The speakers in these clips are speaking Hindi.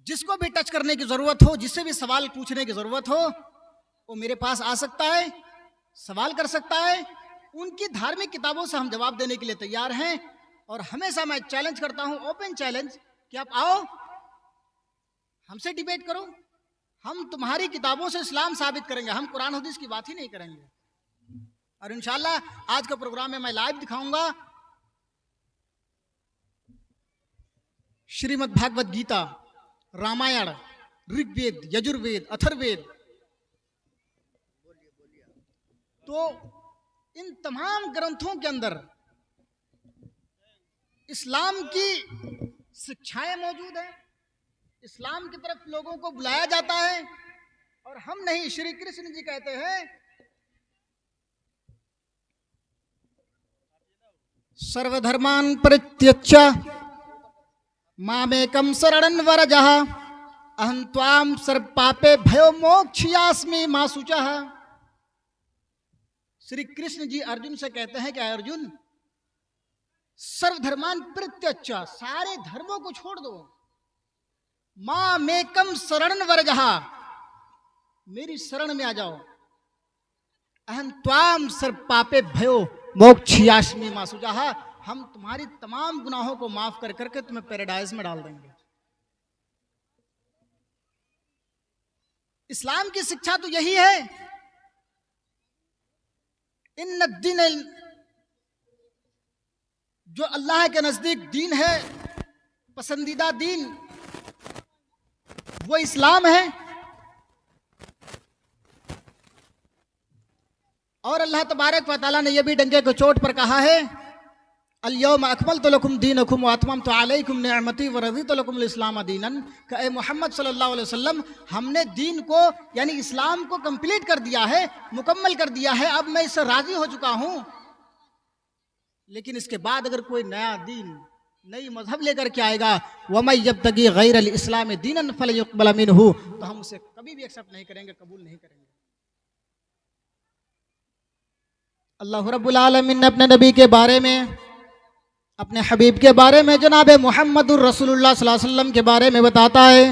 जिसको भी टच करने की जरूरत हो, जिससे भी सवाल पूछने की जरूरत हो, वो मेरे पास आ सकता है, सवाल कर सकता है। उनकी धार्मिक किताबों से हम जवाब देने के लिए तैयार हैं। और हमेशा मैं चैलेंज करता हूं, ओपन चैलेंज, कि आप आओ, हमसे डिबेट करो। हम तुम्हारी किताबों से इस्लाम साबित करेंगे, हम कुरान हदीस की बात ही नहीं करेंगे। और इंशाल्लाह आज का प्रोग्राम में मैं लाइव दिखाऊंगा श्रीमद् भागवत गीता, रामायण, ऋग्वेद, यजुर्वेद, अथर्ववेद। तो इन तमाम ग्रंथों के अंदर इस्लाम की शिक्षाएं मौजूद हैं। इस्लाम की तरफ लोगों को बुलाया जाता है। और हम नहीं, श्री कृष्ण जी कहते हैं, सर्वधर्मान परित्यज्य मामेकं शरणं व्रजः अहं त्वां सर्वपापे भयो मोक्षयास्मि मा शुचः। श्री कृष्ण जी अर्जुन से कहते हैं कि अर्जुन, सर्वधर्मान परित्यज्य, सारे धर्मों को छोड़ दो, मामेकं शरणं व्रजः, मेरी शरण में आ जाओ, अहं त्वां सर्वपापे भयो मोक्षयास्मि मा शुचः, हम तुम्हारी तमाम गुनाहों को माफ कर करके तुम्हें पैराडाइज में डाल देंगे। इस्लाम की शिक्षा तो यही है, इन दीन, जो अल्लाह के नजदीक दीन है, पसंदीदा दीन, वो इस्लाम है। और अल्लाह तबारक व तआला ने यह भी डंके को चोट पर कहा है, अल-यौम अकमलतु लकुम दीनकुम व अतममतु अलैकुम निअमती व रज़ीतु लकुमुल इस्लाम दीनन। कि मोहम्मद सल्लल्लाहु अलैहि वसल्लम, हमने दीन को यानी इस्लाम को कंप्लीट कर दिया है, मुकम्मल कर दिया है, अब मैं इससे राजी हो चुका हूं। लेकिन इसके बाद अगर कोई नया दीन, नई मजहब लेकर के आएगा, वमन यब्तगी गैरल इस्लाम दीनन फलन युक़बल मिन्हु, तो हम उसे कभी भी एक्सेप्ट नहीं करेंगे, कबूल नहीं करेंगे। अल्लाह रब्बुल आलमीन ने अपने नबी के बारे में, अपने हबीब के बारे में, जनाब मुहम्मदुर रसूलुल्लाह सल्लल्लाहु अलैहि वसल्लम के बारे में बताता है।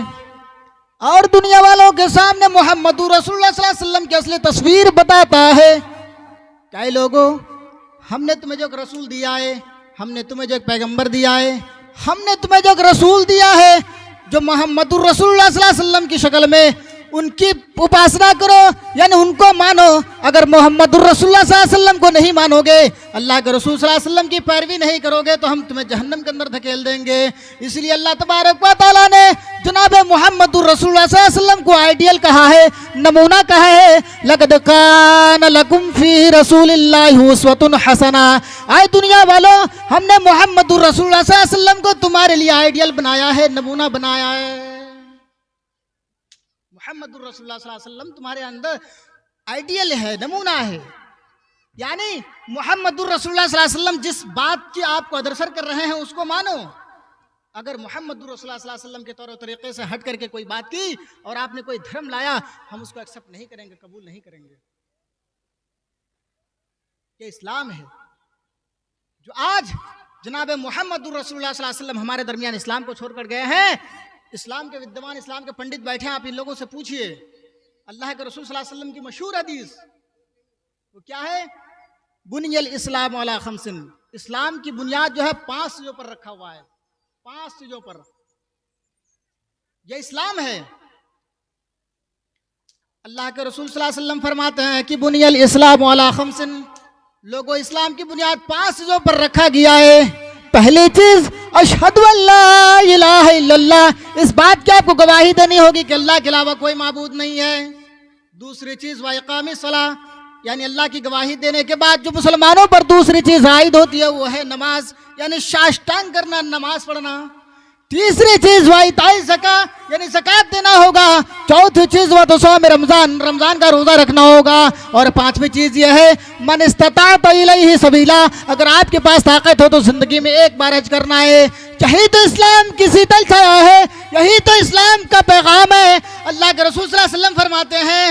और दुनिया वालों के सामने मुहम्मदुर रसूलुल्लाह सल्लल्लाहु अलैहि वसल्लम की असली तस्वीर बताता है। क्या लोगों, हमने तुम्हें जो एक रसूल दिया है, हमने तुम्हें जो एक पैगंबर दिया है, हमने तुम्हें जो एक रसूल दिया है, जो मोहम्मदुर रसूलुल्लाह सल्लल्लाहु अलैहि वसल्लम की शक्ल में, उनकी उपासना करो, यानी उनको मानो। अगर मोहम्मदुर रसूलुल्लाह सल्लल्लाहु अलैहि वसल्लम को नहीं मानोगे, अल्लाह के रसूल सल्लल्लाहु अलैहि वसल्लम की पैरवी नहीं करोगे, तो हम तुम्हें जहन्नम के अंदर धकेल देंगे। इसलिए अल्लाह तबारक व तआला ने जनाब मोहम्मदुर रसूलुल्लाह सल्लल्लाहु अलैहि वसल्लम को आइडियल कहा है, नमूना कहा है। लक़द कान लकुम फी रसूलिल्लाहि उस्वतुन हसना। आए दुनिया वालों, हमने मोहम्मदुर रसूलुल्लाह सल्लल्लाहु अलैहि वसल्लम को तुम्हारे लिए आइडियल बनाया है, नमूना बनाया है। मोहम्मदुर रसूलुल्लाह सल्लल्लाहु अलैहि वसल्लम तुम्हारे अंदर आइडियल है, नमूना है। यानी मोहम्मदुर रसूलुल्लाह सल्लल्लाहु अलैहि वसल्लम जिस बात की आपको अग्रसर कर रहे हैं, उसको मानो। अगर मोहम्मदुर रसूलुल्लाह सल्लल्लाहु अलैहि वसल्लम के तौर तरीके से हट करके कोई बात की और आपने कोई धर्म लाया, हम उसको एक्सेप्ट नहीं करेंगे, कबूल नहीं करेंगे। ये इस्लाम है जो आज जनाब मोहम्मदुर रसूलुल्लाह सल्लल्लाहु अलैहि वसल्लम हमारे दरमियान इस्लाम को छोड़कर गए हैं। इस्लाम के विद्वान, इस्लाम के पंडित बैठे हैं, आप इन लोगों से पूछिए। अल्लाह के रसूल सल्लल्लाहु अलैहि वसल्लम की मशहूर हदीस वो क्या है? बुनियल इस्लाम अला खमसिन। इस्लाम की बुनियाद जो है 5 चीजों पर रखा हुआ है, 5 चीजों पर। यह इस्लाम है। अल्लाह के रसूल सल्लल्लाहु अलैहि वसल्लम फरमाते हैं कि बुनियल इस्लाम अला खमसिन। लोगों, इस्लाम की बुनियाद 5 चीजों पर रखा गया है। पहली चीज, अशहदु अल्ला इलाहा इल्लल्लाह, इस बात की आपको गवाही देनी होगी कि अल्लाह के अलावा कोई माबूद नहीं है। दूसरी चीज, व इकामिस सलाह, यानी अल्लाह की गवाही देने के बाद जो मुसलमानों पर दूसरी चीज आयद होती है वो है नमाज, यानी साष्टांग करना, नमाज पढ़ना। तीसरी चीज वाइताई ज़का, यानी ज़कात देना होगा। चौथी चीज व तसौम रमजान, रमजान का रोजा रखना होगा। और 5वीं चीज यह है मन इस्तताअ इलैहि सबीला, अगर आपके पास ताकत हो तो जिंदगी में एक बार हज करना है। यही तो इस्लाम की शीतल छाया है, यही तो इस्लाम का पैगाम है। अल्लाह के रसूल सल्लल्लाहु अलैहि वसल्लम फरमाते हैं,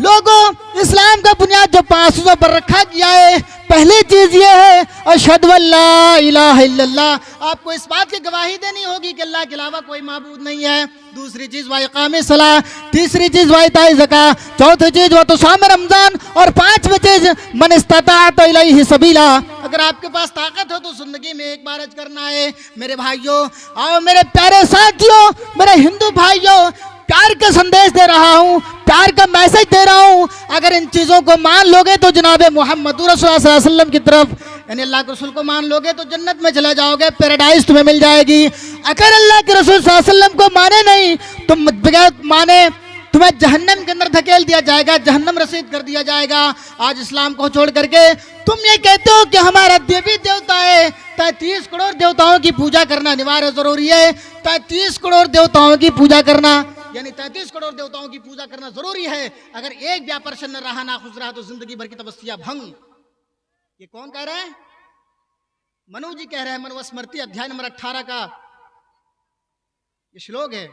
लोगों इस्लाम का बुनियाद जो 5 चीजों पर रखा गया है, पहली चीज ये है अशहदु अल्ला इलाहा इल्लल्लाह, आपको इस बात की गवाही देनी होगी कि अल्लाह के अलावा कोई माबूद नहीं है। दूसरी चीज व इकामे सलाह, तीसरी चीज व इताए ज़कात, चौथी चीज व तुसाम रमजान, और पांचवी चीज मन इस्तताअत इलैहि सबीला। अगर आपके पास ताकत हो तो जिंदगी में एक बार हज करना है। मेरे भाइयों और मेरे प्यारे साथियों, मेरे हिंदू भाइयों, प्यार का संदेश दे रहा हूँ, प्यार का मैसेज दे रहा हूँ। अगर इन चीज़ों को मान लोगे तो जनाब मोहम्मद रसूल सल्लल्लाहु अलैहि वसल्लम की तरफ, यानी अल्लाह के रसूल को मान लोगे तो जन्नत में चले जाओगे, पैराडाइज तुम्हें मिल जाएगी। अगर अल्लाह के रसूल सल्लल्लाहु अलैहि वसल्लम को माने नहीं, तुम बगैर माने तुम्हें जहन्नम के अंदर धकेल दिया जाएगा, जहन्नम रसीद कर दिया जाएगा। आज इस्लाम को छोड़ करके तुम ये कहते हो कि हमारा देवी देवता है, 33 करोड़ देवताओं की पूजा करना अनिवार्य जरूरी है। 33 करोड़ देवताओं की पूजा करना, यानी 33 करोड़ देवताओं की पूजा करना जरूरी है। अगर एक भी प्रसन्न रहा ना खुश रहा तो जिंदगी भर की तपस्या भंग। ये कौन कह रहा है? मनु जी कह रहे हैं, मनुस्मृति अध्याय नंबर 18 का ये श्लोक है।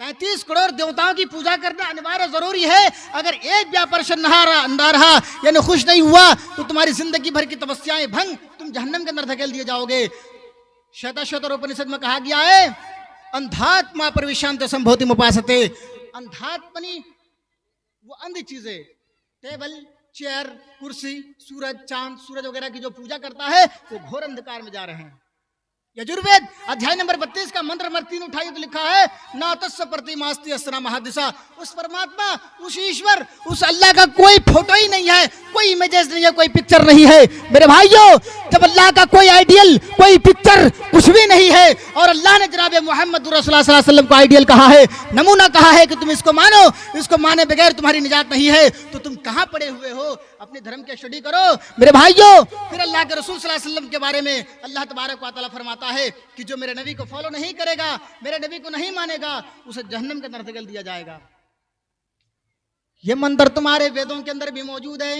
33 करोड़ देवताओं की पूजा करना अनिवार्य जरूरी है। अगर एक भी प्रसन्न ना रहा यानी खुश नहीं हुआ तो तुम्हारी जिंदगी भर की तपस्याएं भंग, तुम जहन्नम के अंदर धकेल दिए जाओगे। श्वेताश्वतर उपनिषद में कहा गया है, अंधात्मा प्रविशांत संभोति मुपासते। अंधात्मनी वो अंधी चीजें, टेबल, चेयर, कुर्सी, सूरज, चांद, सूरज वगैरह की जो पूजा करता है वो घोर अंधकार में जा रहे हैं। यजुर्वेद अध्याय नंबर 32 का मंत्र नंबर 3 उठाइए तो लिखा है, ना तस्य प्रतिमास्ति अस्ना महादिशा। उस परमात्मा, उस ईश्वर, उस अल्लाह का कोई फोटो ही नहीं है, कोई इमेजेस नहीं है, कोई पिक्चर नहीं है। मेरे भाइयों, जब अल्लाह का कोई आइडियल, कोई पिक्चर, कुछ भी नहीं है, और अल्लाह ने जनाब मोहम्मद रसूल सल्लल्लाहु अलैहि वसल्लम को आइडियल कहा है, नमूना कहा है कि तुम इसको मानो, इसको माने बगैर तुम्हारी निजात नहीं है, तो तुम कहां पड़े हुए हो? अपने धर्म की स्टडी करो मेरे भाइयों। फिर अल्लाह के रसूल सल्लल्लाहु अलैहि वसल्लम के बारे में अल्लाह तबारक व तआला फरमाता है कि जो मेरे नबी को फॉलो नहीं करेगा, मेरे नबी को नहीं मानेगा, उसे जहन्नम के अंदर धकेल दिया जाएगा। यह मंत्र तुम्हारे वेदों के अंदर भी मौजूद है।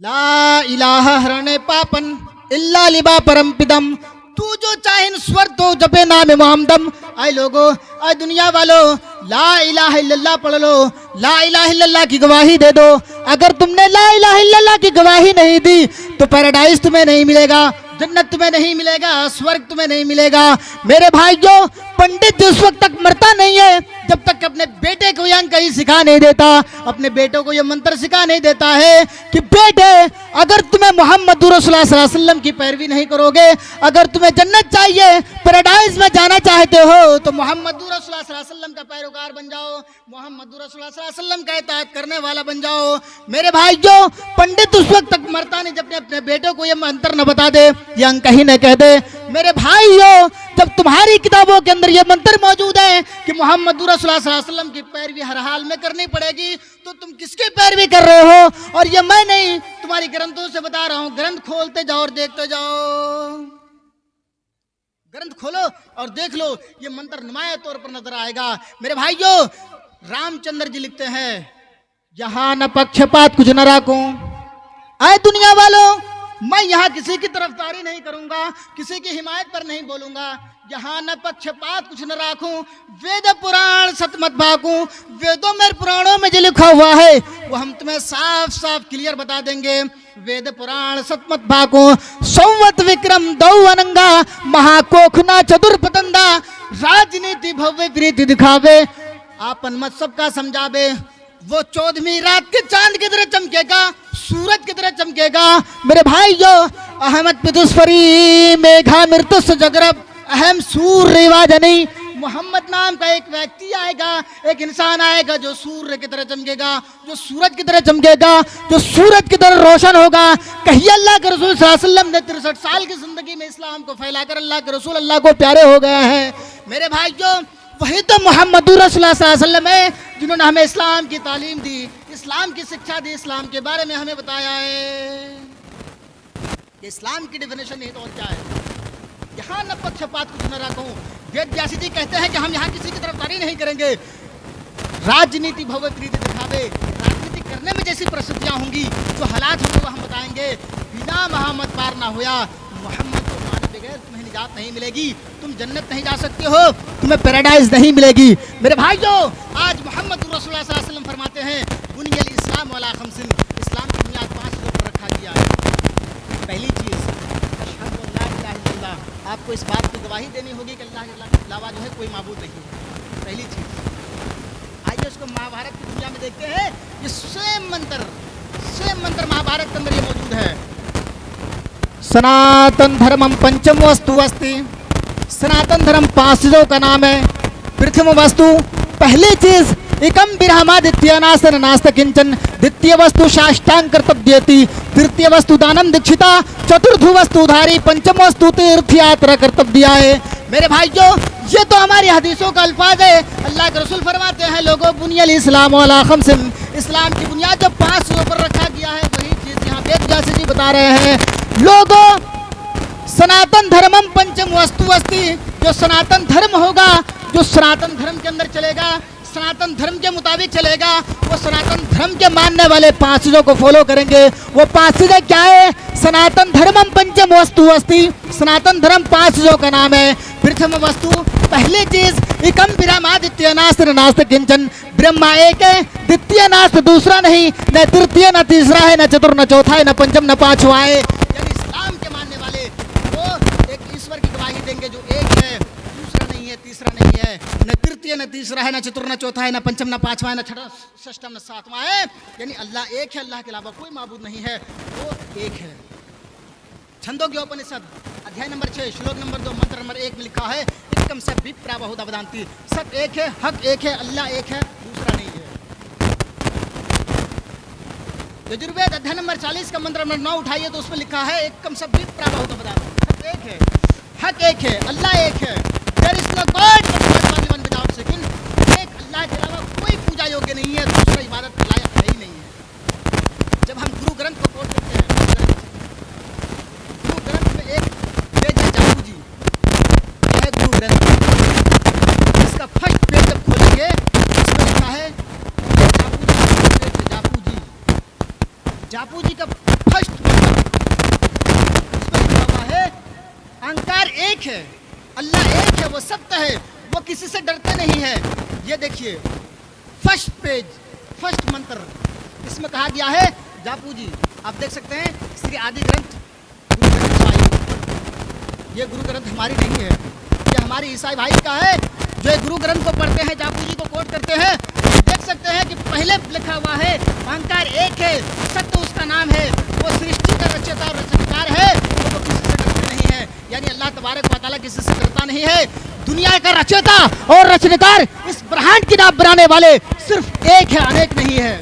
ला इलाहा हरणे पापन इल्ला लिबा परमपिदम, तू जो चाहे स्वर तो जपे नाम मोहम्मदम। आए लोगो, आए दुनिया वालों, ला इलाहा इल्लल्लाह पढ़ लो, ला इलाहा इल्लल्लाह की गवाही दे दो। अगर तुमने ला इलाहा इल्लल्लाह की गवाही नहीं दी तो पैराडाइज तुम्हें नहीं मिलेगा, जन्नत तुम्हें नहीं मिलेगा, स्वर्ग तुम्हें नहीं मिलेगा। मेरे भाइयों, पंडित जिस वक्त तक मरता नहीं है जब तक अपने बेटे को यह कहीं सिखा नहीं देता, अपने बेटों को यह मंत्र सिखा नहीं देता है कि बेटे, अगर तुम्हें मोहम्मद रसूल सल्लल्लाहु अलैहि वसल्लम की पैरवी नहीं करोगे, अगर तुम्हें जन्नत चाहिए, पैराडाइज में जाना चाहते हो, तो मोहम्मद रसूल सल्लल्लाहु अलैहि वसल्लम का पैरोकार बन जाओ, मोहम्मद रसूल सल्लल्लाहु अलैहि वसल्लम का इताअत करने वाला बन जाओ। मेरे भाइयों, पंडित उस वक्त तक मरता नहीं जब अपने बेटों को यह मंत्र न बता दे, ये अंक ही न कह दे। मेरे भाइयों, जब तुम्हारी किताबों के अंदर यह मंत्र मौजूद है कि मोहम्मद रसूल सल्लल्लाहु अलैहि वसल्लम की पैरवी हर हाल में करनी पड़ेगी, तो तुम किसकी पैरवी कर रहे हो? और ये मैं नहीं, तुम्हारी ग्रंथों से बता रहा हूं। ग्रंथ खोलते जाओ और देखते जाओ, ग्रंथ खोलो और देख लो, ये मंत्र नुमाया तौर पर नजर आएगा। मेरे भाइयों, रामचंद्र जी लिखते हैं, यहां न पक्षपात कुछ न राखूं। आए दुनिया वालों, मैं यहाँ किसी की तरफदारी नहीं करूंगा, किसी की हिमायत पर नहीं बोलूंगा। यहाँ न पक्षपात कुछ न राखूं, वेद पुराण सत मत भाकूं। वेदों में, पुराणों में जो लिखा हुआ है वो हम तुम्हें साफ साफ क्लियर बता देंगे। वेद पुराण सत मत भाकूं, संवत विक्रम दौ अनंगा, महाकोखना चतुर पतंदा, राजनीति भव्य प्रीति दिखावे, आपन मत सबका समझावे। वो 14वीं रात के चांद की तरह चमकेगा, सूरज की तरह चमकेगा। मेरे भाइयों, अहमद पिदुस्फरी मेघा मृतुस जगरब अहम सूर्य रिवाजनी। मोहम्मद नाम का एक व्यक्ति आएगा, एक इंसान आएगा जो सूर्य की तरह चमकेगा, जो सूरज की तरह चमकेगा, जो सूरज की तरह रोशन होगा। कहिए अल्लाह के रसूल सल्लल्लाहु अलैहि वसल्लम ने 63 साल की जिंदगी में इस्लाम को फैलाकर अल्लाह के रसूल अल्लाह को प्यारे हो गए हैं। मेरे भाइयों, वही तो मोहम्मद रसूल सल्लल्लाहु अलैहि वसल्लम है जिन्होंने हमें इस्लाम की तालीम दी, इस्लाम की शिक्षा दी, इस्लाम के बारे में हमें बताया है कि इस्लाम की डेफिनेशन नहीं तो और क्या है। यहाँ न पक्षपात कुछ न रखूं। वेद व्यास जी कहते हैं कि हम यहाँ किसी की तरफदारी नहीं करेंगे। राजनीति भव्य प्रीति दिखावे, राजनीति करने में जैसी परिस्थितियाँ होंगी, जो हालात होंगे वो हम बताएंगे। बिना मोहम्मद पार ना होया, मोहम्मद को माने बगैर तुम्हें निजात नहीं मिलेगी, तुम जन्नत नहीं जा सकते हो, तुम्हें पैराडाइज नहीं मिलेगी। मेरे भाइयों, आज मोहम्मद रसूलुल्लाह सल्लल्लाहु अलैहि वसल्लम फरमाते हैं, बुनियल इस्लाम अला खमसिन, इस्लाम की बुनियाद 5 लिखा गया है। पहली चीज़, अशहदु अल्ला इलाहा इल्लल्लाह, आपको इस बात की गवाही देनी होगी कि अल्लाह के अलावा जो है कोई माबूद नहीं है। पहली चीज़। आइए उसको महाभारत की दुनिया में देखते हैं। ये सेम मंत्र महाभारत के अंदर ये मौजूद है। सनातन धर्मम पंचम वस्तु अस्ति। सनातन धर्म 5 चीजों का नाम है। प्रथम वस्तु, पहली चीज, एकम विरहमादित्य नासन नास्त किंचन। द्वितीय वस्तु साष्टांग कर्तव्यति। तृतीय वस्तु दानम दीक्षिता। चतुर्थ वस्तु उधारी। पंचम वस्तु तीर्थ यात्रा कर्तव्याय। मेरे भाइयों, ये तो हमारी हदीसों का अल्फाज है। अल्लाह के रसूल फरमाते हैं, लोगों बुनियल इस्लाम वाला खमसिन, इस्लाम की बुनियाद जब 5 चीजों पर रखा गया है, वही चीज यहाँ वेद व्यास जी बता रहे हैं। लोगों, सनातन धर्मम पंचम वस्तु अस्ति। जो सनातन धर्म होगा, जो सनातन धर्म के अंदर चलेगा, सनातन धर्म के मुताबिक चलेगा, वो सनातन धर्म के मानने वाले 5 चीजों को फॉलो करेंगे। वो 5 चीजें क्या है? सनातन धर्मम पंचम वस्तु अस्ति। सनातन धर्म 5 चीजों का नाम है। प्रथम वस्तु, पहली चीज, एकम विरहमादित्य नास्त नास्त किंचन। ब्रह्मा एक है, द्वितीय नास्त दूसरा नहीं, न तृतीय न तीसरा है, न चतुर्थ न चौथा है, न पंचम न पांचवा है। यानी इस्लाम के मानने वाले वो एक ईश्वर की गवाही देंगे जो एक है, दूसरा नहीं है, तीसरा नहीं है, न तृतीय न तीसरा है, न चतुर्थ न चौथा है, न पंचम न पांचवा है, न छठा षष्ठम न सातवां है। यानी अल्लाह एक है, अल्लाह के अलावा कोई माबूद नहीं है, वो एक है। छंदोग्योपनिषद अध्याय नंबर 6 श्लोक नंबर 2 मंत्र नंबर 1 में लिखा है, एकम सब विप्रावहुदा वदान्ति। सब एक है, हक एक है, अल्लाह एक है, दूसरा नहीं है। यजुर्वेद अध्याय नंबर 40 का मंत्र नंबर 9 उठाइए तो उसमें लिखा है, एकम सब विप्रावहुदा वदान्ति। सब एक है, हक एक है, अल्लाह एक है। There is no God but one without second. एक अल्लाह के अलावा कोई पूजा योग्य नहीं है, दूसरा इबादत के लायक है ही नहीं है। जब हम गुरु ग्रंथ को कोट करते हैं, गुरु ग्रंथ में एक पेज है जापू जी, यह है गुरु ग्रंथ। इसका फर्स्ट पेज जब खोलेंगे, इसमें लिखा है जापू जी का फर्स्ट इसमें लिखा हुआ है, अहंकार एक है, अल्लाह एक है, वो सत्य है, वो किसी से डरते नहीं है। ये देखिए फर्स्ट पेज, फर्स्ट मंत्र, इसमें कहा गया है जापू जी, आप देख सकते हैं, श्री आदि ग्रंथ गुरु ग्रंथ साहिब। ये गुरु ग्रंथ हमारी नहीं है, ये हमारी ईसाई भाई का है, जो गुरु ग्रंथ को पढ़ते हैं, जापू जी को कोट करते हैं। देख सकते हैं कि पहले लिखा हुआ है, अहंकार एक है, सत्य उसका नाम है, वो सृष्टि का रचयिता और रचनाकार है, वो किसी से डरते नहीं है। यानी अल्लाह तबारक व तआला किसी से डरता नहीं है। दुनिया का रचयिता और रचनाकार, इस ब्रह्मांड की नाम बनाने वाले सिर्फ एक है, अनेक नहीं है।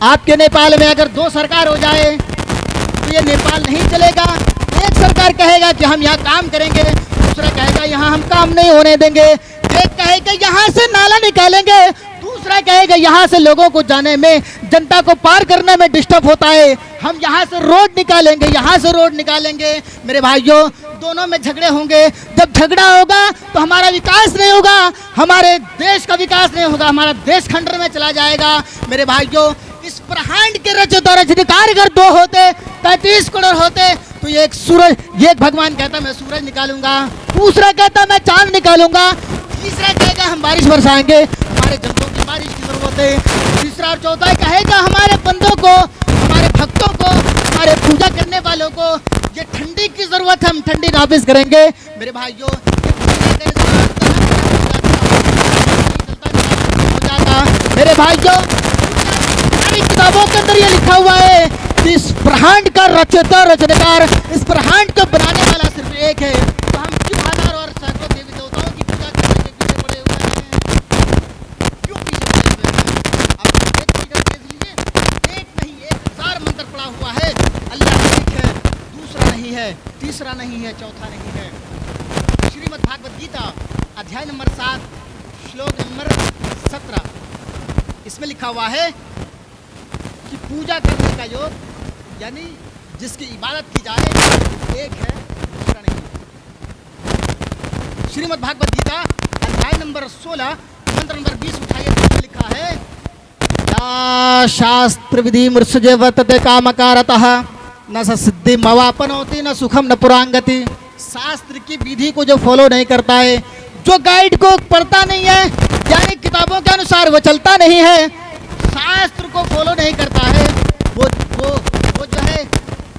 आपके नेपाल में अगर 2 सरकार हो जाए तो ये नेपाल नहीं चलेगा। एक सरकार कहेगा कि हम यहाँ काम करेंगे, दूसरा कहेगा यहाँ हम काम नहीं होने देंगे। एक कहेगा यहाँ से नाला निकालेंगे, दूसरा कहेगा यहाँ से लोगों को जाने में, जनता को पार करने में डिस्टर्ब होता है, हम यहाँ से रोड निकालेंगे, यहाँ से रोड निकालेंगे। मेरे भाइयों, दोनों में झगड़े होंगे। जब झगड़ा होगा तो हमारा विकास नहीं होगा, हमारे देश का विकास नहीं होगा, हमारा देश खंडर में चला जाएगा। मेरे भाइयों, इस ब्रह्मांड के रचयिता अगर 2 होते, 33 करोड़ होते, तो ये एक सूरज, ये एक भगवान कहता मैं सूरज निकालूंगा, दूसरा कहता मैं चांद निकालूंगा, तीसरा कहेगा हम बारिश बरसाएंगे, हमारे जंगलों की बारिश की जरूरत है, तीसरा और चौथा कहेगा हमारे बंदों को, हमारे भक्तों को, हमारे पूजा करने वालों को ये ठंडी की जरूरत है, हम ठंडी नाफिज करेंगे। मेरे भाइयों, मेरे भाइयों, किताबों के अंदर ये लिखा हुआ है कि इस ब्रह्मांड का रचयिता रचनाकार, इस ब्रह्मांड को बनाने वाला सिर्फ एक है। तो हम क्यों हजार और सैकड़ों देवी देवताओं की पूजा करने के पीछे पड़े हुए हैं? क्यों पीछे पड़े हुए हैं? आप एक फिगर देख लीजिए, एक नहीं 1000 मंत्र पड़ा हुआ है। अल्लाह एक है, दूसरा नहीं है, तीसरा नहीं है, चौथा नहीं है। श्रीमद् भागवत गीता अध्याय नंबर 7 श्लोक नंबर 17, इसमें लिखा हुआ है कि पूजा करने का योग, यानी जिसकी इबादत की जाए, एक है, दूसरा नहीं है। श्रीमद् भागवत गीता अध्याय नंबर 16 मंत्र नंबर 20 उठाइए तो इसमें लिखा है, या शास्त्र विधि मृत्सुजे वर्तते कामकारतः न स सिद्धि मवापनोति न सुखम न पुरांगति। शास्त्र की विधि को जो फॉलो नहीं करता है, जो गाइड को पढ़ता नहीं है, यानी किताबों के अनुसार वो चलता नहीं है, शास्त्र को फॉलो नहीं करता है, वो जो है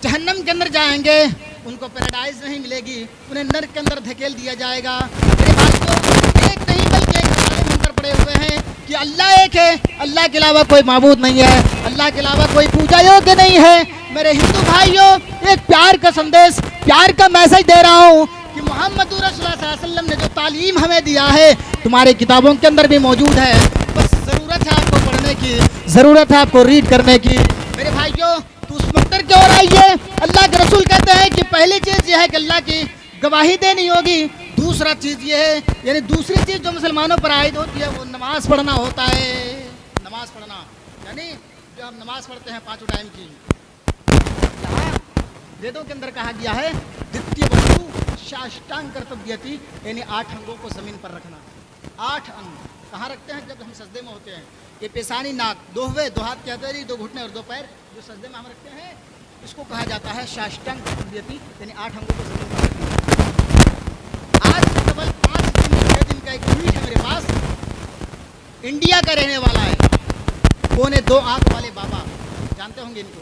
जहन्नम के अंदर जाएंगे, उनको पैराडाइज नहीं मिलेगी, उन्हें नर्क के अंदर धकेल दिया जाएगा। मेरे भाइयों, एक नहीं बल्कि एक सारे मंत्र पड़े हुए हैं कि अल्लाह एक है, अल्लाह के अलावा कोई माबूद नहीं है, अल्लाह के अलावा कोई पूजा योग्य नहीं है। मेरे हिंदू भाइयों, एक प्यार का संदेश, प्यार का मैसेज दे रहा हूँ कि मोहम्मद रसूलुल्लाह सल्लल्लाहु अलैहि वसल्लम ने जो तालीम हमें दिया है तुम्हारी किताबों के अंदर भी मौजूद है, बस ज़रूरत है आपको पढ़ने की, ज़रूरत है आपको रीड करने की। मेरे भाइयों, तो उस मंत्र की ओर आइए। अल्लाह के रसूल कहते हैं कि पहली चीज़ यह है कि अल्लाह की गवाही देनी होगी। दूसरा चीज़ ये है, यानी दूसरी चीज़ जो मुसलमानों पर आयद होती है वो नमाज पढ़ना होता है। नमाज पढ़ना यानी जो हम नमाज पढ़ते हैं 5 टाइम की, यहाँ वेदों के अंदर कहा गया है द्वितीय वस्तु साष्टांग कर्तव्यति, यानी 8 अंगों को ज़मीन पर रखना। 8 अंग कहाँ रखते हैं? जब हम सजदे में होते हैं। ये पेशानी, नाक, 2 हुए, 2 हाथ की हथेली, 2 घुटने और 2 पैर, जो सजदे में हम रखते हैं, इसको कहा जाता है साष्टांग कर्तव्यति, यानी 8 अंगों को ज़मीन पर रखना। आज केवल 5 दिन 6 दिन का एक ट्वीट है मेरे पास, इंडिया का रहने वाला है, 2.25 आँख वाले बाबा, जानते होंगे इनको।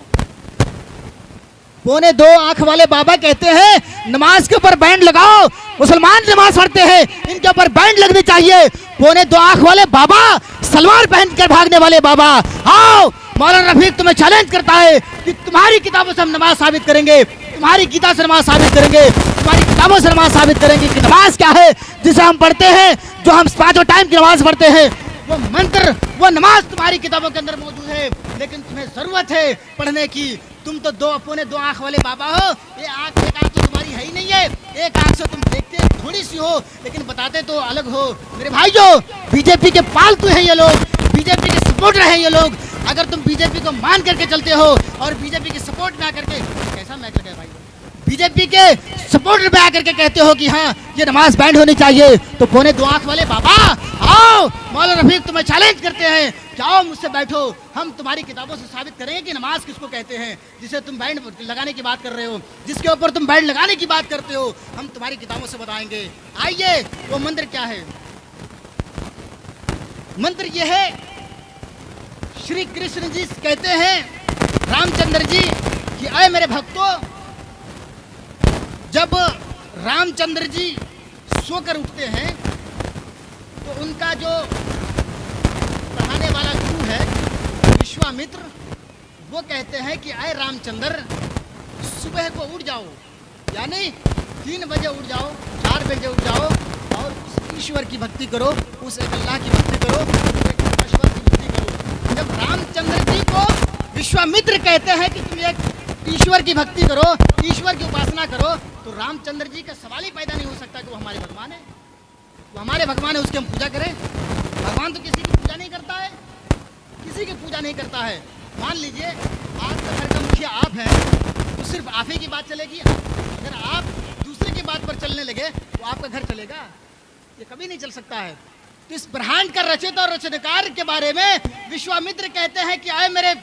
2.25 आँख वाले बाबा कहते हैं नमाज के ऊपर बैंड लगाओ, मुसलमान नमाज पढ़ते हैं, इनके ऊपर बैंड लगनी चाहिए। 2.25 आँख वाले बाबा, सलवार पहन कर भागने वाले बाबा, आओ मौलाना रफीक तुम्हें चैलेंज करता है कि तुम्हारी किताबों से हम नमाज साबित करेंगे, तुम्हारी गीता से नमाज साबित करेंगे, तुम्हारी किताबों से नमाज साबित करेंगे कि नमाज क्या है जिसे हम पढ़ते हैं, जो हम 5 टाइम की नमाज पढ़ते हैं, वो मंत्र, वो नमाज तुम्हारी किताबों के अंदर मौजूद है, लेकिन तुम्हें जरूरत है पढ़ने की। तुम तो 2.25 आँख वाले बाबा हो, ये एक आँख तो तुम्हारी है ही नहीं है, एक आँख से तुम देखते थोड़ी सी हो लेकिन बताते तो अलग हो। मेरे भाइयों, बीजेपी के पालतू हैं ये लोग, बीजेपी के सपोर्टर हैं ये लोग। अगर तुम बीजेपी को मान करके चलते हो और बीजेपी के सपोर्ट में आकर के, कैसा मैच लगा भाई, बीजेपी के सपोर्टर में आकर के कहते हो कि हाँ ये नमाज बैंड होनी चाहिए, तो 2.25 आँख वाले बाबा, आओ मौलाना रफीक तुम्हें चैलेंज करते हैं, जाओ मुझसे बैठो, हम तुम्हारी किताबों से साबित करेंगे कि नमाज किसको कहते हैं, जिसे तुम बैंड लगाने की बात कर रहे हो, जिसके ऊपर तुम बैंड लगाने की बात करते हो, हम तुम्हारी किताबों से बताएंगे। आइए, वो मंत्र क्या है? मंत्र ये है, श्री कृष्ण जी कहते हैं रामचंद्र जी कि अय मेरे भक्तों, जब रामचंद्र जी सोकर उठते हैं तो उनका जो पढ़ाने वाला गुरु है विश्वामित्र, वो कहते हैं कि अय रामचंद्र, सुबह को उठ जाओ, यानी 3 बजे उठ जाओ, 4 बजे उठ जाओ और उस ईश्वर की भक्ति करो, उस एक अल्लाह की भक्ति करो, एक ईश्वर की भक्ति करो। जब रामचंद्र जी को विश्वामित्र कहते हैं कि तुम एक ईश्वर की भक्ति करो, ईश्वर की उपासना करो, तो रामचंद्र जी का सवाल ही पैदा नहीं हो सकता कि वो हमारे भगवान है। वो हमारे भगवान है, उसकी हम पूजा करें? भगवान तो किसी की पूजा नहीं करता है, किसी की पूजा नहीं करता है। मान लीजिए आपका घर का मुखिया आप हैं, तो सिर्फ आप ही की बात चलेगी। अगर आप दूसरे की बात पर चलने लगे तो आपका घर चलेगा? ये कभी नहीं चल सकता है। तो इस ब्रह्मांड का रचयिता और रचनाकार के बारे में विश्वामित्र कहते हैं कि आए मेरे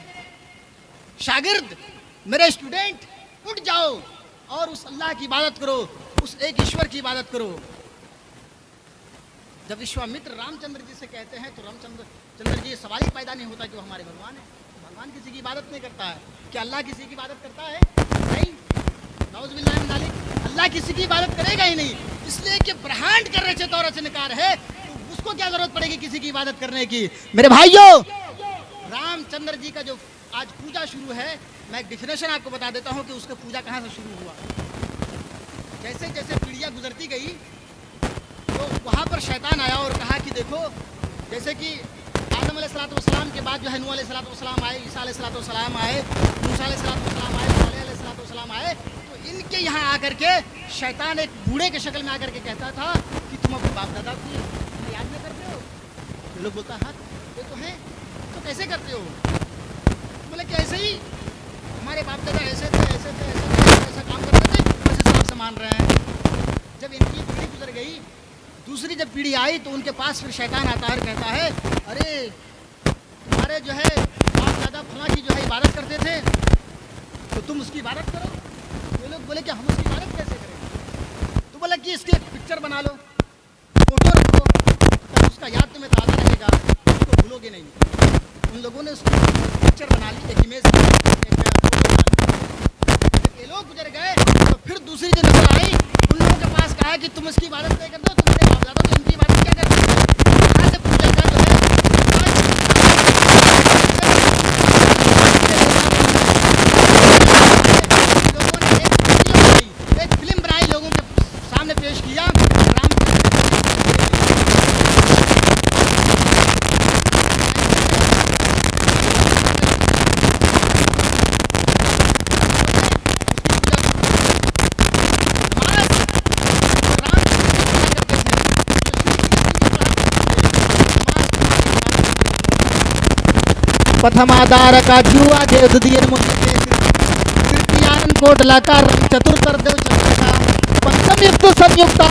शागिर्द, मेरे स्टूडेंट, उठ जाओ और उस अल्लाह की इबादत करो, उस एक ईश्वर की इबादत करो। जब विश्वामित्र रामचंद्र जी से कहते हैं तो रामचंद्र जी सवाल ही पैदा नहीं होता कि वो हमारे भगवान है। भगवान किसी की इबादत नहीं करता है। क्या अल्लाह किसी की इबादत करता है? नहीं, नाउज़ुबिल्लाहि मिन ज़ालिक, अल्लाह किसी की इबादत करेगा ही नहीं। इसलिए कि ब्रह्मांड का रचयिता और रचनाकार है, तो उसको क्या जरूरत पड़ेगी किसी की इबादत करने की? मेरे भाइयों, रामचंद्र जी का जो आज पूजा शुरू है, मैं एक डिफिनेशन आपको बता देता हूँ कि उसका पूजा कहाँ से शुरू हुआ। जैसे जैसे पीढ़ियाँ गुजरती गई तो वहाँ पर शैतान आया और कहा कि देखो, जैसे कि आदम अलैहिस्सलाम के बाद जो है नूह अलैहिस्सलाम आए, ईसा अलैहिस्सलाम आए, मूसा अलैहिस्सलाम आए, सालेह अलैहिस्सलाम आए, तो इनके यहाँ आकर के शैतान एक बूढ़े के शक्ल में आकर के कहता था कि तुम अपने बाप दादा को याद नहीं करते हो? ये लोग बोलता हाँ ये तो है, तो कैसे करते हो? बोले कि ऐसे ही, हमारे बाप दादा ऐसे थे, ऐसे थे, ऐसा काम करते थे, बस इस हिसाब से मान रहे हैं। जब इनकी पीढ़ी गुजर गई, दूसरी जब पीढ़ी आई तो उनके पास फिर शैतान आता है और कहता है अरे तुम्हारे जो है बाप दादा फलां की जो है इबादत करते थे, तो तुम उसकी इबादत करो। ये लोग बोले कि हम उसकी इबादत कैसे करें? तो बोला कि इसकी एक पिक्चर बना लो, फोटो रखो, तब उसका याद तुम्हें ताज़ा रहेगा, उसको भूलोगे नहीं। उन लोगों ने उसकी पिक्चर बना ली, एक इमेज, एक फोटो बना ली। लोग गुजर गए तो फिर दूसरी जो नजर आई उन लोगों के पास कहा कि तुम इसकी इबादत नहीं करते हो, तुम बड़े बाप दादा, तो इनकी इबादत क्या करते हो? यहाँ से पूछा गया जो है लोगों ने एक फिल्म बनाई, लोगों के सामने पेश किया राम। प्रथमाधार का जुआ देव दिए मुझे तृतीयान कोटला का चतुर्थ देव चतुर्था पंचम युक्त संयुक्ता।